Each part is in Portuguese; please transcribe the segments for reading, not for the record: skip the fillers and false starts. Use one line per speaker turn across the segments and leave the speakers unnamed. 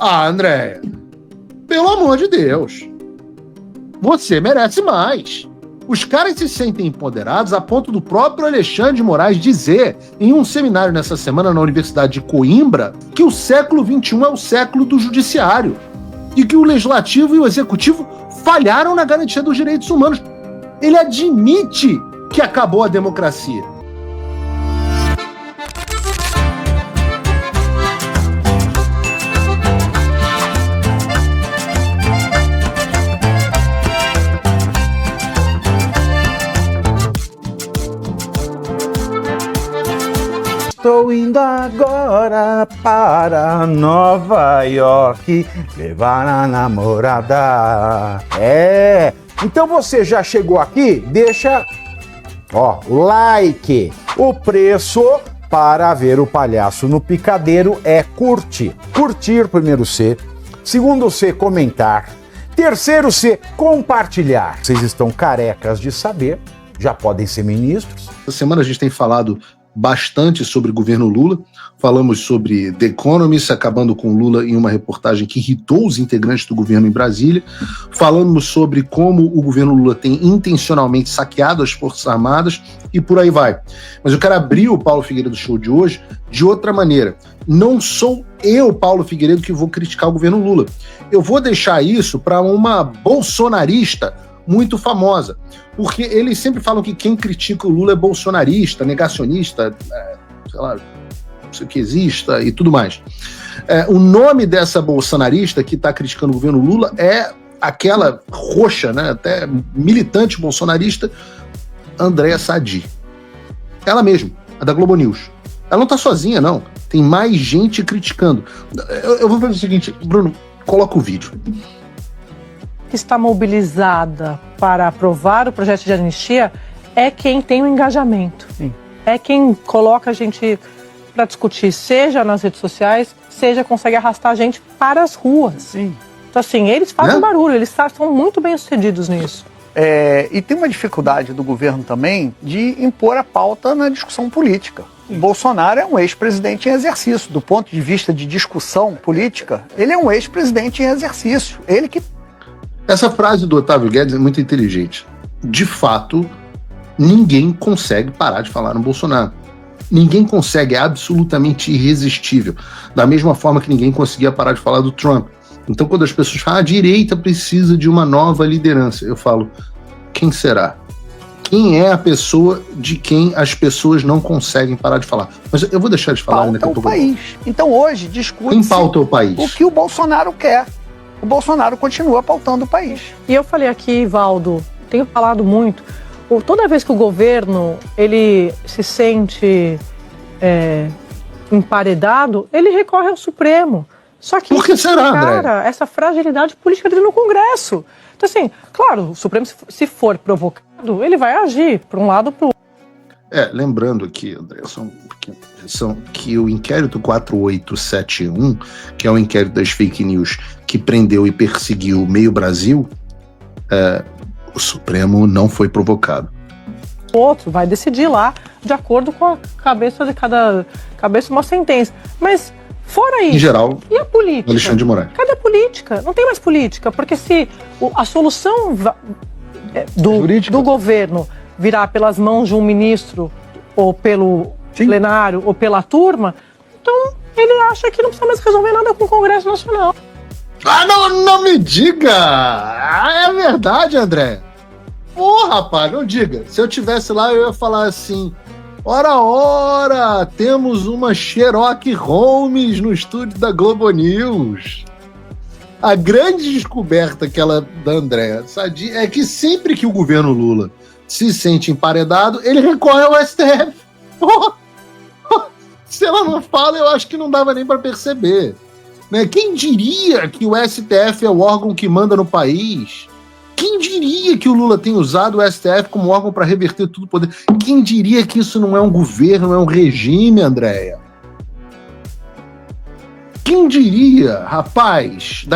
Ah, André, pelo amor de Deus, você merece mais. Os caras se sentem empoderados a ponto do próprio Alexandre de Moraes dizer, em um seminário nessa semana na Universidade de Coimbra, que o século XXI é o século do judiciário e que o legislativo e o executivo falharam na garantia dos direitos humanos. Ele admite que acabou a democracia.
Estou indo agora para Nova York levar a namorada. Então você já chegou aqui? Deixa, o like. O preço para ver o palhaço no picadeiro é curtir. Curtir, primeiro C. Segundo C, comentar. Terceiro C, compartilhar. Vocês estão carecas de saber, já podem ser ministros.
Essa semana a gente tem falado bastante sobre o governo Lula. Falamos sobre The Economist, acabando com Lula em uma reportagem que irritou os integrantes do governo em Brasília. Falamos sobre como o governo Lula tem intencionalmente saqueado as Forças Armadas e por aí vai. Mas eu quero abrir o Paulo Figueiredo Show de hoje de outra maneira. Não sou eu, Paulo Figueiredo, que vou criticar o governo Lula. Eu vou deixar isso para uma bolsonarista muito famosa, porque eles sempre falam que quem critica o Lula é bolsonarista, negacionista, sei lá, não sei o que exista e tudo mais. O nome dessa bolsonarista que está criticando o governo Lula é aquela roxa, né, até militante bolsonarista, Andréa Sadi. Ela mesma, a da Globo News. Ela não está sozinha, não. Tem mais gente criticando. Eu vou fazer o seguinte, Bruno, coloca o vídeo.
Que está mobilizada para aprovar o projeto de anistia é quem tem o engajamento. Sim. É quem coloca a gente para discutir, seja nas redes sociais, seja consegue arrastar a gente para as ruas. Sim. Então, assim, eles fazem barulho, eles são muito bem-sucedidos nisso.
E tem uma dificuldade do governo também de impor a pauta na discussão política. Sim. Bolsonaro é um ex-presidente em exercício. Do ponto de vista de discussão política, ele é um ex-presidente em exercício. Ele que...
Essa frase do Otávio Guedes é muito inteligente. De fato, ninguém consegue parar de falar no Bolsonaro. Ninguém consegue, é absolutamente irresistível. Da mesma forma que ninguém conseguia parar de falar do Trump. Então, quando as pessoas falam, a direita precisa de uma nova liderança, eu falo, quem será? Quem é a pessoa de quem as pessoas não conseguem parar de falar? Mas eu vou deixar de falar.
Pauta o país. Então, hoje, discute-se
quem pauta o país?
O que o Bolsonaro quer. O Bolsonaro continua pautando o país.
E eu falei aqui, Valdo, tenho falado muito, toda vez que o governo ele se sente emparedado, ele recorre ao Supremo. Só que
por que será, André?
Essa fragilidade política dele no Congresso. Então, assim, claro, o Supremo, se for provocado, ele vai agir para um lado ou para o outro.
Lembrando aqui, André, que o inquérito 4871, que é o inquérito das fake news que prendeu e perseguiu meio Brasil, o Supremo não foi provocado.
O outro vai decidir lá, de acordo com a cabeça de cada cabeça, uma sentença. Mas, fora isso,
em geral,
e a política?
Alexandre de Moraes.
Cadê a política? Não tem mais política, porque se a solução do governo virar pelas mãos de um ministro, ou pelo plenário, ou pela turma, então ele acha que não precisa mais resolver nada com o Congresso Nacional.
Não me diga! É verdade, André. Rapaz, não diga. Se eu tivesse lá, eu ia falar assim, ora, temos uma Sherlock Holmes no estúdio da Globo News. A grande descoberta da Andréa Sadi é que sempre que o governo Lula se sente emparedado, ele recorre ao STF. Se ela não fala, eu acho que não dava nem para perceber. Né? Quem diria que o STF é o órgão que manda no país? Quem diria que o Lula tem usado o STF como órgão para reverter tudo o poder? Quem diria que isso não é um governo, é um regime, Andréa? Quem diria, rapaz?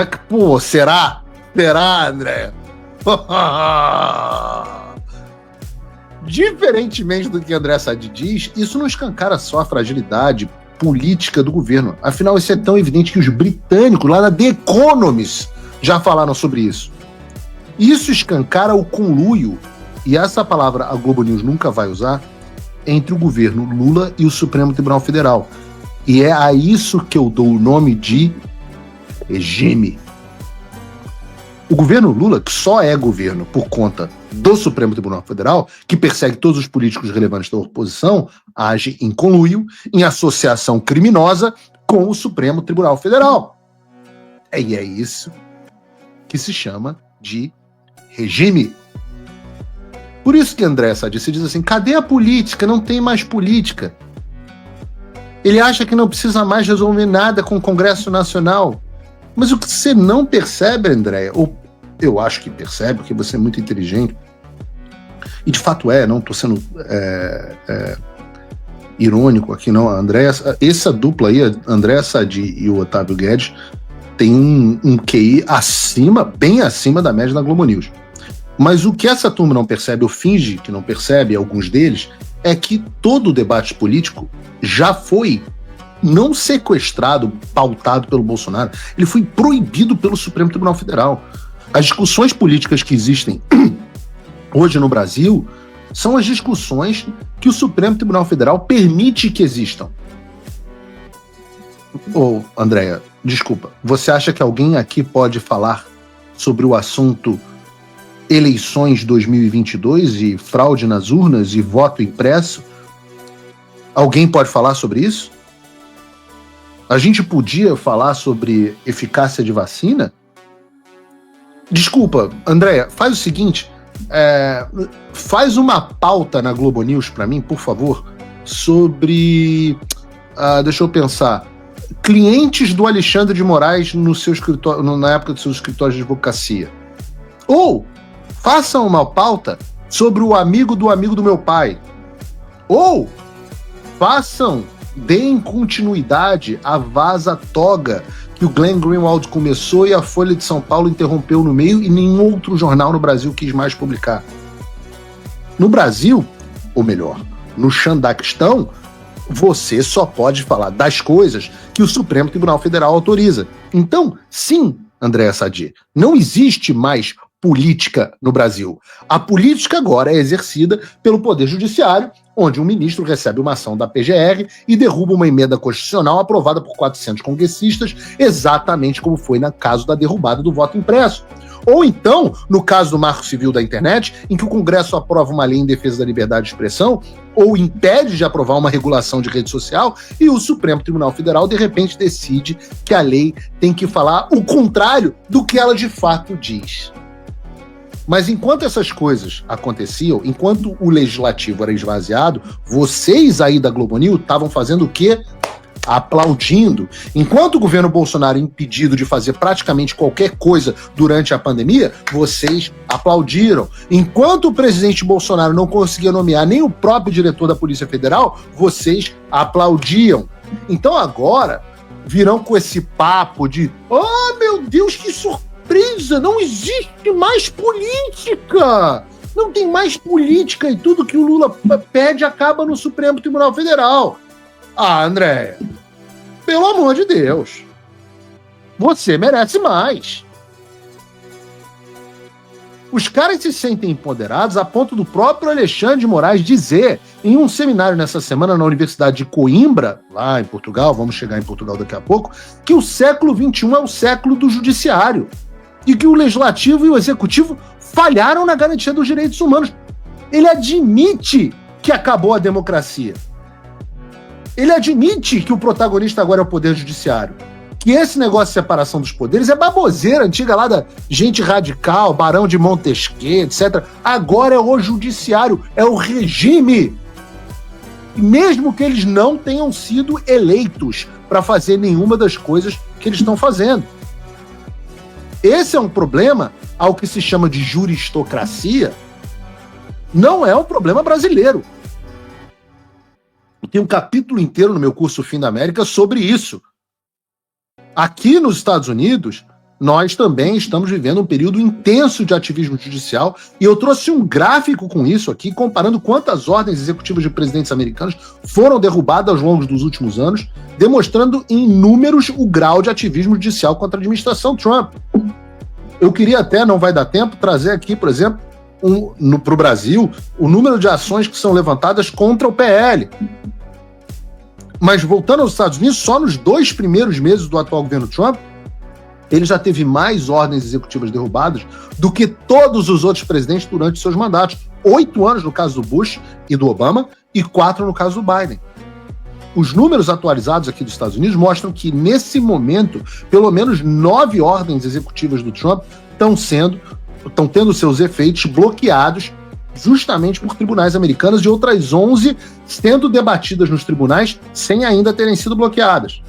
Será? Será, Andréa? Diferentemente do que André Sadi diz, isso não escancara só a fragilidade política do governo. Afinal, isso é tão evidente que os britânicos, lá na The Economist, já falaram sobre isso. Isso escancara o conluio, e essa palavra a Globo News nunca vai usar, entre o governo Lula e o Supremo Tribunal Federal. E é a isso que eu dou o nome de regime. O governo Lula, que só é governo por conta do Supremo Tribunal Federal, que persegue todos os políticos relevantes da oposição, age em conluio, em associação criminosa com o Supremo Tribunal Federal. E é isso que se chama de regime. Por isso que André Sadi se diz assim, cadê a política? Não tem mais política. Ele acha que não precisa mais resolver nada com o Congresso Nacional. Mas o que você não percebe, André, ou eu acho que percebe, porque você é muito inteligente, e de fato não estou sendo irônico aqui não, André, essa dupla aí, André Sadi e o Otávio Guedes, tem um QI bem acima da média da Globo News. Mas o que essa turma não percebe, ou finge que não percebe, alguns deles, é que todo o debate político já foi não sequestrado, pautado pelo Bolsonaro, ele foi proibido pelo Supremo Tribunal Federal. As discussões políticas que existem hoje no Brasil são as discussões que o Supremo Tribunal Federal permite que existam. Ô, Andréa, desculpa, você acha que alguém aqui pode falar sobre o assunto eleições 2022 e fraude nas urnas e voto impresso? Alguém pode falar sobre isso? A gente podia falar sobre eficácia de vacina? Desculpa, Andréa, faz o seguinte, faz uma pauta na Globo News para mim, por favor, sobre, deixa eu pensar, clientes do Alexandre de Moraes no seu escritório, na época do seu escritório de advocacia. Ou faça uma pauta sobre o amigo do meu pai. Ou deem continuidade à vaza-toga que o Glenn Greenwald começou e a Folha de São Paulo interrompeu no meio e nenhum outro jornal no Brasil quis mais publicar. No Brasil, ou melhor, no Xandaquistão, você só pode falar das coisas que o Supremo Tribunal Federal autoriza. Então, sim, André Sadi, não existe mais política no Brasil. A política agora é exercida pelo Poder Judiciário, onde um ministro recebe uma ação da PGR e derruba uma emenda constitucional aprovada por 400 congressistas, exatamente como foi no caso da derrubada do voto impresso. Ou então, no caso do Marco Civil da Internet, em que o Congresso aprova uma lei em defesa da liberdade de expressão, ou impede de aprovar uma regulação de rede social, e o Supremo Tribunal Federal, de repente, decide que a lei tem que falar o contrário do que ela de fato diz. Mas enquanto essas coisas aconteciam, enquanto o legislativo era esvaziado, vocês aí da Globo News estavam fazendo o quê? Aplaudindo. Enquanto o governo Bolsonaro é impedido de fazer praticamente qualquer coisa durante a pandemia, vocês aplaudiram. Enquanto o presidente Bolsonaro não conseguia nomear nem o próprio diretor da Polícia Federal, vocês aplaudiam. Então agora virão com esse papo de oh meu Deus, que surpresa! Não existe mais política! Não tem mais política e tudo que o Lula pede acaba no Supremo Tribunal Federal. Ah, André, pelo amor de Deus, você merece mais. Os caras se sentem empoderados a ponto do próprio Alexandre de Moraes dizer em um seminário nessa semana na Universidade de Coimbra, lá em Portugal, vamos chegar em Portugal daqui a pouco, que o século XXI é o século do judiciário. E que o Legislativo e o Executivo falharam na garantia dos direitos humanos. Ele admite que acabou a democracia. Ele admite que o protagonista agora é o Poder Judiciário. Que esse negócio de separação dos poderes é baboseira antiga lá da gente radical, Barão de Montesquieu, etc. Agora é o Judiciário, é o regime. Mesmo que eles não tenham sido eleitos para fazer nenhuma das coisas que eles estão fazendo. Esse é um problema ao que se chama de juristocracia, não é um problema brasileiro. Tem um capítulo inteiro no meu curso Fim da América sobre isso. Aqui nos Estados Unidos, nós também estamos vivendo um período intenso de ativismo judicial, e eu trouxe um gráfico com isso aqui, comparando quantas ordens executivas de presidentes americanos foram derrubadas ao longo dos últimos anos, demonstrando em números o grau de ativismo judicial contra a administração Trump. Eu queria até, não vai dar tempo, trazer aqui, por exemplo, para o Brasil, o número de ações que são levantadas contra o PL. Mas voltando aos Estados Unidos, só nos 2 primeiros meses do atual governo Trump, ele já teve mais ordens executivas derrubadas do que todos os outros presidentes durante seus mandatos. 8 anos no caso do Bush e do Obama e 4 no caso do Biden. Os números atualizados aqui dos Estados Unidos mostram que, nesse momento, pelo menos 9 ordens executivas do Trump estão tendo seus efeitos bloqueados justamente por tribunais americanos, e outras 11 sendo debatidas nos tribunais sem ainda terem sido bloqueadas.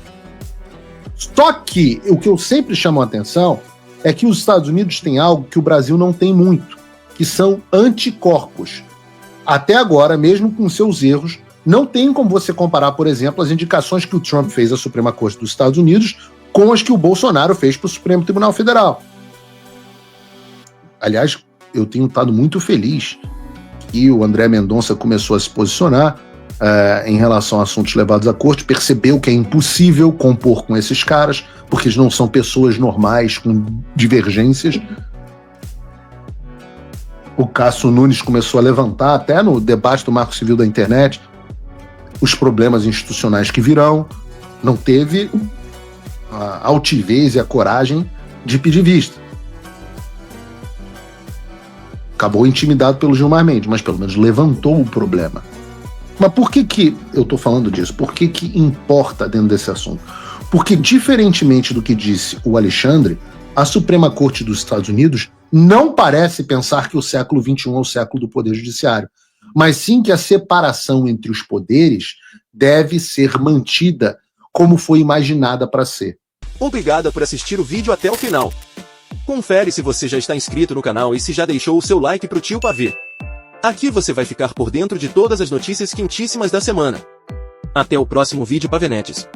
Só que o que eu sempre chamo a atenção é que os Estados Unidos têm algo que o Brasil não tem muito, que são anticorpos. Até agora, mesmo com seus erros, não tem como você comparar, por exemplo, as indicações que o Trump fez à Suprema Corte dos Estados Unidos com as que o Bolsonaro fez para o Supremo Tribunal Federal. Aliás, eu tenho estado muito feliz que o André Mendonça começou a se posicionar em relação a assuntos levados à corte, percebeu que é impossível compor com esses caras, porque eles não são pessoas normais com divergências. O Cássio Nunes começou a levantar, até no debate do Marco Civil da Internet, os problemas institucionais que virão. Não teve a altivez e a coragem de pedir vista. Acabou intimidado pelo Gilmar Mendes, mas pelo menos levantou o problema. Mas por que eu estou falando disso? Por que importa dentro desse assunto? Porque, diferentemente do que disse o Alexandre, a Suprema Corte dos Estados Unidos não parece pensar que o século XXI é o século do Poder Judiciário, mas sim que a separação entre os poderes deve ser mantida como foi imaginada para ser.
Obrigado por assistir o vídeo até o final. Confere se você já está inscrito no canal e se já deixou o seu like pro tio Pavê. Aqui você vai ficar por dentro de todas as notícias quentíssimas da semana. Até o próximo vídeo, Pavenetes.